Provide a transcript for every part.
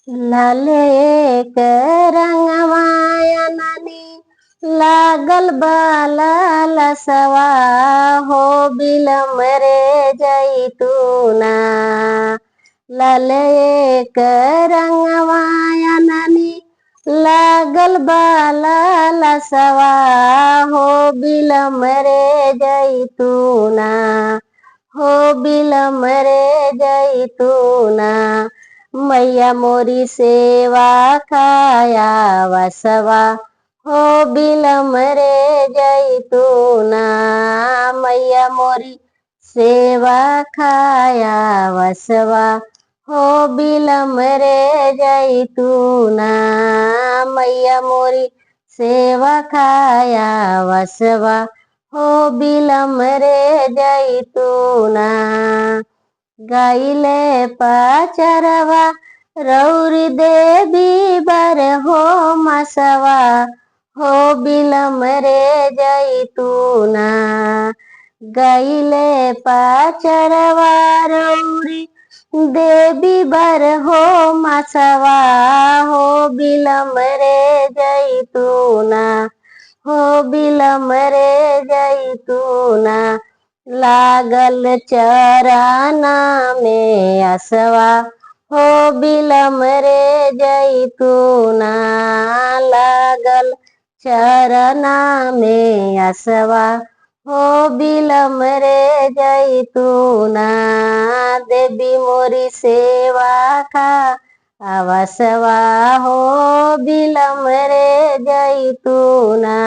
लाले एक रंगवायननी लागल बाला लसवा हो बिलम रे जैतूना। लाले एक रंगवायननी लागल बाला लसवा हो बिलम रे जैतूना। हो बिलम रे जैतूना। मैया मोरी सेवा खाया वसवा हो बिलम रे जैतूना। मैया मोरी सेवा खाया वसवा हो बिलम रे जैतूना। मैया मोरी सेवा खाया वसवा हो बिलम रे जैतूना। गाइले पाचरवा रौरी देवी बर हो मसवा हो बिलम रे जैतूना। गाइले पाचरवा रौरी देवी बर हो मसवा हो बिलम रे जैतूना। हो बिलम रे जैतूना। लागल चराना में असवा हो बिलम रे जैतूना। लागल चरना में असवा हो बिलम रे जैतूना। देवी मोरी सेवा का अवसवा हो बिलम रे जैतूना।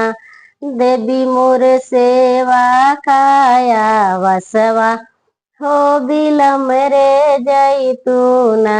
देवी मोर सेवा खाया वसवा हो बिलम रे जैतूना।